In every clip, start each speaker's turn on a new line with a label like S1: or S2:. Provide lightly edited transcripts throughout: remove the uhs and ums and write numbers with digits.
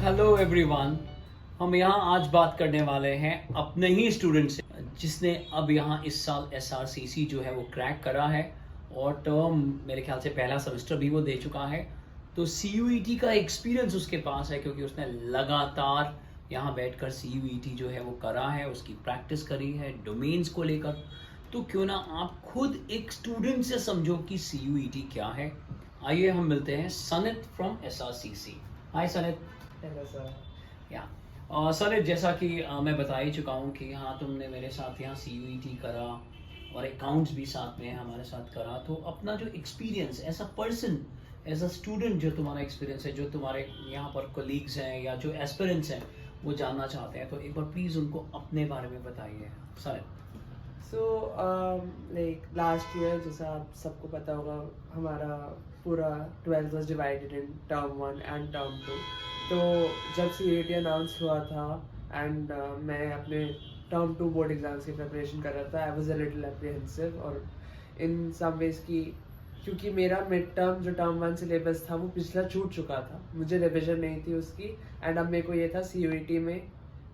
S1: Hello everyone. हम यहाँ आज बात करने वाले हैं अपने ही स्टूडेंट से जिसने अब यहाँ इस साल एसआरसीसी जो है वो क्रैक करा है और टर्म मेरे ख्याल से पहला सेमेस्टर भी वो दे चुका है। तो सीयूईटी का एक्सपीरियंस उसके पास है क्योंकि उसने लगातार यहाँ बैठकर सीयूईटी जो है वो करा है, उसकी प्रैक्टिस करी है डोमेन्स को लेकर। तो क्यों ना आप खुद एक स्टूडेंट से समझो कि सीयूईटी क्या है। आइए हम मिलते हैं Sanit from SRCC. Hi Sanit.
S2: Hello sir.
S1: Yeah sir, जैसा कि मैं बता ही चुका हूँ कि हाँ तुमने मेरे साथ यहाँ सीयूईटी करा और अकाउंट्स भी साथ में हमारे साथ करा। तो अपना जो experience as a person, as a student, जो तुम्हारा एक्सपीरियंस है, जो तुम्हारे यहाँ पर कोलीग्स हैं या जो एस्पिरेंट्स हैं वो जानना चाहते हैं, तो एक बार प्लीज़ उनको अपने बारे में बताइए sir.
S2: So like last year जैसा आप सबको पता होगा हमारा पूरा 12th was divided in term 1 and term 2। तो जब CAT अनाउंस हुआ था एंड मैं अपने टर्म 2 बोर्ड एग्जाम्स की प्रिपरेशन कर रहा था, I was a little apprehensive और इन सम वेज की, क्योंकि मेरा मिड टर्म जो टर्म 1 सिलेबस था वो पिछला छूट चुका था, मुझे रिविजन नहीं थी उसकी। एंड अब मेरे को ये था CUET में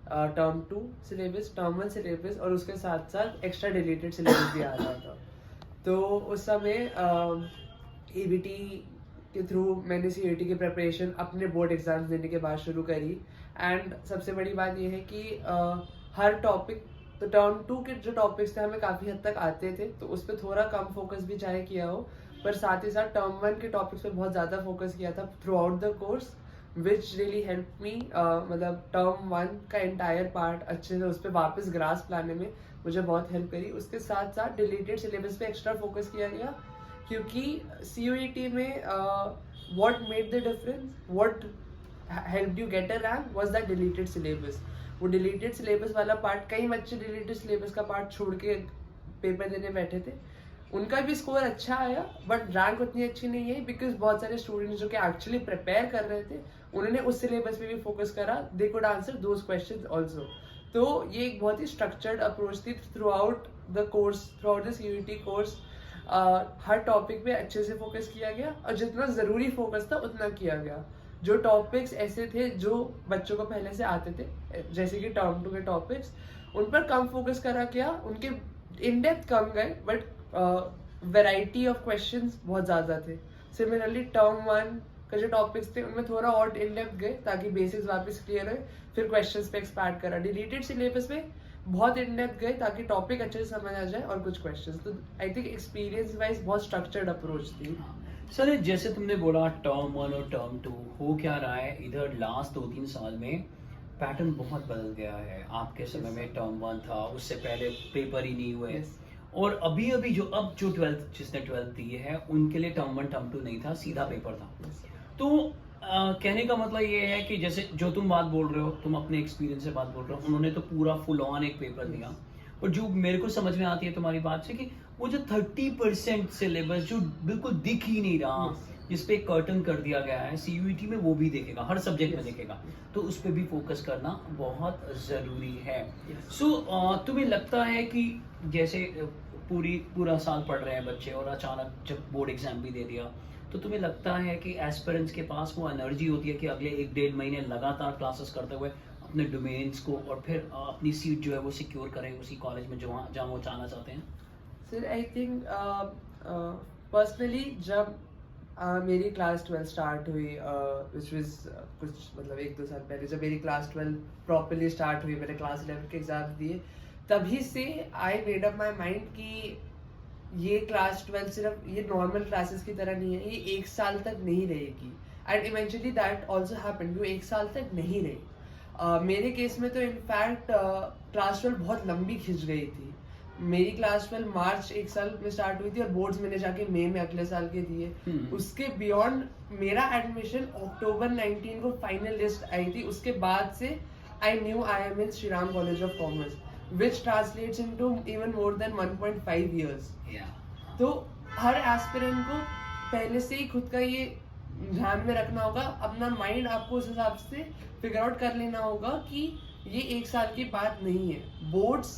S2: टर्म 2 सिलेबस, टर्म 1 सिलेबस और उसके साथ साथ एक्स्ट्रा डिलीटेड सिलेबस भी आ रहा था। तो उस समय EBT के थ्रू मैंने CUET की प्रिपरेशन अपने बोर्ड एग्जाम्स देने के बाद शुरू करी। एंड सबसे बड़ी बात यह है कि हर टॉपिक, तो टर्म 2 के जो टॉपिक्स थे हमें काफ़ी हद तक आते थे, तो उस पर थोड़ा कम फोकस भी चाहे किया हो, पर साथ ही साथ टर्म 1 के टॉपिक्स पे बहुत ज़्यादा फोकस किया था through out the course, which really help me. मतलब टर्म 1 का एंटायर पार्ट अच्छे से उस पर वापस ग्रास्प लाने में मुझे बहुत हेल्प करी। उसके साथ साथ डिलीटेड सिलेबस पे एक्स्ट्रा फोकस किया गया, क्योंकि CUET में what made the difference, what helped you get a rank was that deleted syllabus। वो deleted syllabus वाला पार्ट, कई बच्चे deleted syllabus का पार्ट छोड़ के पेपर देने बैठे थे, उनका भी स्कोर अच्छा आया बट रैंक उतनी अच्छी नहीं है, बिकॉज बहुत सारे स्टूडेंट्स जो कि एक्चुअली प्रिपेयर कर रहे थे उन्होंने उस सिलेबस पे भी फोकस करा, they could answer those questions also. तो ये एक बहुत ही स्ट्रक्चर्ड अप्रोच थी through out the course, through out the CUET course. Her topic पे अच्छे से फोकस किया गया और जितना ज़रूरी फोकस था उतना किया गया। जो टॉपिक्स ऐसे थे जो बच्चों को पहले से आते थे, जैसे कि टर्म 2 के टॉपिक्स, उन पर कम फोकस करा गया, उनके इन डेप्थ कम गए बट वैरायटी ऑफ क्वेश्चंस बहुत ज़्यादा थे। सिमिलरली टर्म 1 का जो टॉपिक्स थे उनमें थोड़ा और इन डेप्थ गए ताकि बेसिक्स वापस क्लियर हो, फिर क्वेश्चंस पे एक्सपैंड करा। डिलीटेड सिलेबस में बहुत इन डेप्थ गए ताकि टॉपिक अच्छे से समझ आ जाए और कुछ क्वेश्चंस। तो आई थिंक एक्सपीरियंस वाइज बहुत स्ट्रक्चर्ड अप्रोच थी।
S1: सर, जैसे तुमने बोला टर्म 1 और टर्म 2, हो क्या रहा है इधर लास्ट 2-3 साल में पैटर्न बहुत बदल गया है। आपके समय में टर्म 1 था, उससे पहले पेपर ही नहीं हुए। और अभी अभी जो 12th जिसने 12th दी है उनके लिए टर्म 1 टर्म 2 नहीं था, सीधा पेपर था। तो कहने का मतलब ये है कि जैसे जो तुम बात बोल रहे हो, तुम अपने एक्सपीरियंस से बात बोल रहे हो, उन्होंने तो पूरा फुल ऑन एक पेपर दिया। और जो मेरे को समझ में आती है तुम्हारी बात से कि वो जो 30% सिलेबस जो बिल्कुल दिख ही नहीं रहा, जिसपे कर्टन कर दिया गया है, CUET में वो भी देखेगा, हर सब्जेक्ट में देखेगा, तो उस पर भी फोकस करना बहुत ज़रूरी है। सो तुम्हें लगता है कि जैसे पूरा साल पढ़ रहे हैं बच्चे और अचानक जब बोर्ड एग्जाम भी दे दिया, तो तुम्हें लगता है कि एस्पिरेंट्स के पास वो एनर्जी होती है कि अगले 1-1.5 महीने लगातार क्लासेस करते हुए अपने डोमेन्स को और फिर अपनी सीट जो है वो सिक्योर करें उसी कॉलेज में जहाँ वो जाना चाहते हैं?
S2: सर आई थिंक पर्सनली जब मेरी क्लास 12 स्टार्ट हुई, विच वाज कुछ मतलब 1-2 साल पहले, जब मेरी क्लास 12 प्रॉपरली स्टार्ट हुई, मैंने क्लास 11 के एग्जाम दिए, तभी से I made up my mind कि ये क्लास 12 सिर्फ ये नॉर्मल क्लासेस की तरह नहीं है, ये 1 साल तक नहीं रहेगी। And eventually that also happened, वो 1 साल तक नहीं रही। मेरे केस में तो इनफैक्ट क्लास 12 बहुत लंबी खिंच गई थी। मेरी क्लास 12 मार्च 1 साल में स्टार्ट हुई थी और बोर्ड्स मैंने जाके मई में अगले साल के दिए। उसके बियॉन्ड मेरा एडमिशन अक्टूबर 19 को फाइनल लिस्ट आई थी। उसके बाद से I knew I am in Shri Ram college of commerce, which translates into even more than 1.5 years। तो हर एस्पिरेंट को पहले से ही खुद का ये ध्यान में रखना होगा, अपना माइंड आपको उस हिसाब से फिगर आउट कर लेना होगा कि ये 1 साल की बात नहीं है। Boards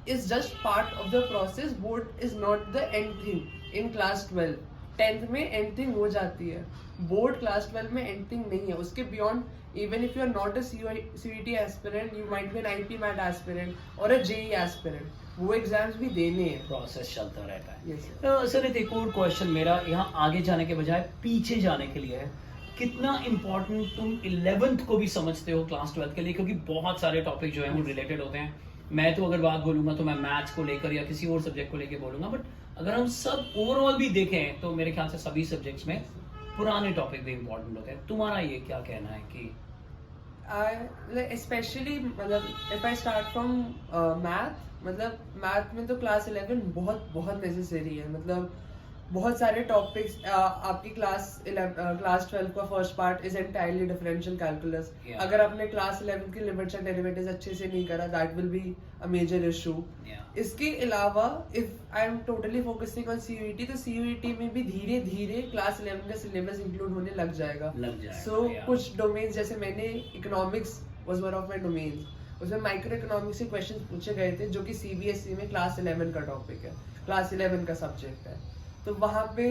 S2: is just part of the process, board is not the end thing in class 12। 10th में एंथिंग हो जाती है, बोर्ड क्लास 12 में एंथिंग नहीं है। उसके beyond even if you are not a CET aspirant, you might be an IPMAT aspirant और a JEE aspirant, वो एग्जाम्स भी देने हैं।
S1: प्रोसेस चलता रहता है।
S2: Yes, sir.
S1: तो सर एक और क्वेश्चन मेरा यहाँ आगे जाने के बजाय पीछे जाने के लिए है, कितना इम्पोर्टेंट तुम 11th को भी समझते हो क्लास 12 के लिए, क्योंकि बहुत सारे टॉपिक जो है वो रिलेटेड होते हैं। मैं तो अगर बात बोलूंगा तो मैं मैथ्स को लेकर या किसी और सब्जेक्ट को लेकर बोलूंगा, बट अगर हम सब ओवरऑल भी देखें तो मेरे ख्याल से सभी सब्जेक्ट्स में पुराने टॉपिक भी इम्पोर्टेंट होते हैं। तुम्हारा ये क्या कहना है कि
S2: स्पेशली मतलब if I start from math, मतलब मैथ में तो क्लास 11 बहुत बहुत नेसेसरी है। मतलब बहुत सारे टॉपिक्स, आपकी क्लास 12 का first part is entirely differential calculus.
S1: Yeah.
S2: अगर आपने क्लास 11 की लिमिट्स एंड डेरिवेटिव्स अच्छे से नहीं करा, that will be a major issue. इसके अलावा if I am totally focusing on CUET, तो सीयूईटी में भी धीरे धीरे क्लास 11 का सिलेबस इंक्लूड होने लग जाएगा। सो कुछ डोमेन्स, जैसे मैंने economics was one of my domains, उसमें माइक्रो इकोनॉमिक्स के क्वेश्चंस पूछे गए थे, जो कि सीबीएसई में क्लास 11 का टॉपिक है, क्लास 11 का सब्जेक्ट है। तो वहाँ पे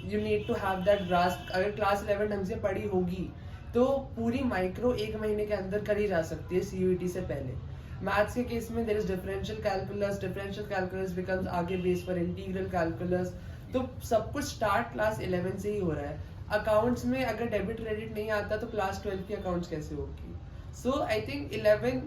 S2: you need to have that grasp. अगर क्लास 11 ढंग से पढ़ी होगी तो पूरी माइक्रो 1 महीने के अंदर करी जा सकती है सीयूईटी से पहले। मैथ्स के केस में there is differential calculus becomes आगे बेस फॉर इंटीग्रल कैलकुलस। तो सब कुछ स्टार्ट क्लास 11 से ही हो रहा है। अकाउंट्स में अगर डेबिट क्रेडिट नहीं आता तो क्लास 12 की अकाउंट्स कैसे होगी? So I think 11,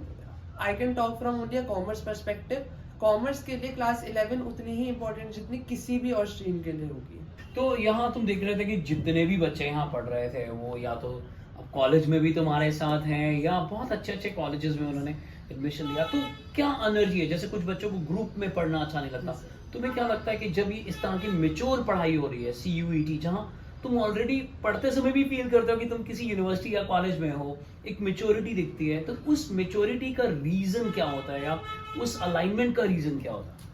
S2: I can talk from only a commerce perspective. Commerce के लिए क्लास 11 उतनी ही इंपॉर्टेंट जितनी किसी भी और स्ट्रीम के लिए होगी।
S1: तो यहाँ तुम देख रहे थे कि जितने भी बच्चे यहाँ पढ़ रहे थे वो या तो अब कॉलेज में भी तुम्हारे साथ हैं या बहुत अच्छे अच्छे कॉलेजेस में उन्होंने एडमिशन लिया, तो क्या एनर्जी है? जैसे कुछ बच्चों को ग्रुप में पढ़ना अच्छा नहीं लगता, तुम्हें क्या लगता है कि जब ये इस तरह की मेच्योर पढ़ाई हो रही है सीयूईटी, जहाँ तुम ऑलरेडी पढ़ते समय भी फील करते हो कि तुम किसी यूनिवर्सिटी या कॉलेज में हो, एक मेच्योरिटी दिखती है, तो उस मेच्योरिटी का रीजन क्या होता है या उस अलाइनमेंट का रीजन क्या होता है?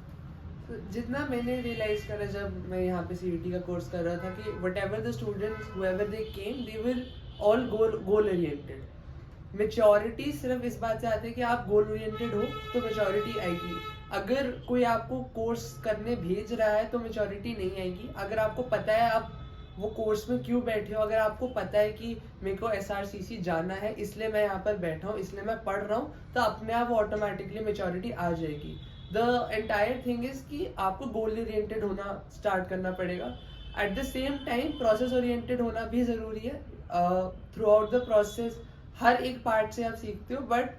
S2: तो जितना मैंने रियलाइज करा जब मैं यहाँ पे सीयूईटी का कोर्स कर रहा था कि whatever the students whoever they came, they will all goal oriented. Maturity सिर्फ इस बात से आती है कि आप गोल ओरिएंटेड हो तो मेच्योरिटी आएगी। अगर कोई आपको कोर्स करने भेज रहा है तो मेच्योरिटी नहीं आएगी। अगर आपको पता है आप वो कोर्स में क्यों बैठे हो, अगर आपको पता है कि मेरे को एसआरसीसी जाना है इसलिए मैं यहाँ पर बैठा हूँ, इसलिए मैं पढ़ रहा हूँ, तो अपने आप ऑटोमेटिकली मेच्योरिटी आ जाएगी। द एंटायर थिंग इज कि आपको गोल ओरिएंटेड होना स्टार्ट करना पड़ेगा। At the same time process oriented होना भी जरूरी है। थ्रू आउट द प्रोसेस हर एक पार्ट से आप सीखते हो, but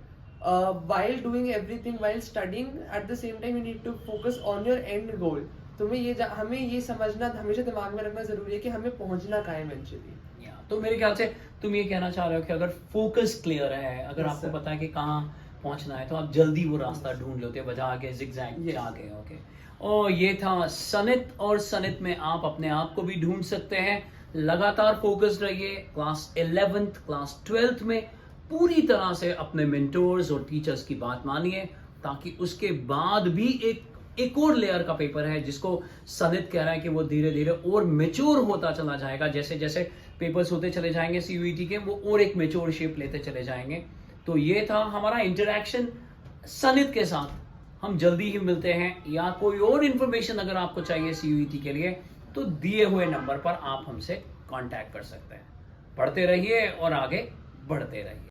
S2: while doing everything, while studying, at the same time you need to focus on your end goal। हमें ये समझना हमेशा दिमाग में रखना जरूरी है कि हमें पहुंचना कहाँ है इवेंचुअली।
S1: तो मेरे ख्याल से तुम ये कहना चाह रहे हो कि अगर फोकस क्लियर है, अगर
S2: Yes,
S1: आपको
S2: sir.
S1: पता है कि कहाँ पहुंचना है, तो आप जल्दी वो रास्ता ढूंढ लेते हो बजाय के जिगजैग
S2: Yes.
S1: जाके। ओके, और ये था सनित, और सनित में आप अपने आप को भी ढूंढ सकते हैं। लगातार फोकस्ड रहिए। क्लास 11th क्लास 12th में पूरी तरह से अपने मेंटोर्स और टीचर्स की बात मानिए, ताकि उसके बाद भी एक और लेयर का पेपर है जिसको सनित कह रहा है कि वो धीरे धीरे और मेच्योर होता चला जाएगा। जैसे जैसे पेपर्स होते चले जाएंगे सीयूईटी के, वो और एक मेच्योर शेप लेते चले जाएंगे। तो ये था हमारा इंटरेक्शन सनित के साथ। हम जल्दी ही मिलते हैं, या कोई और इन्फॉर्मेशन अगर आपको चाहिए सीयूईटी के लिए तो दिए हुए नंबर पर आप हमसे कांटेक्ट कर सकते हैं। पढ़ते रहिए और आगे बढ़ते रहिए।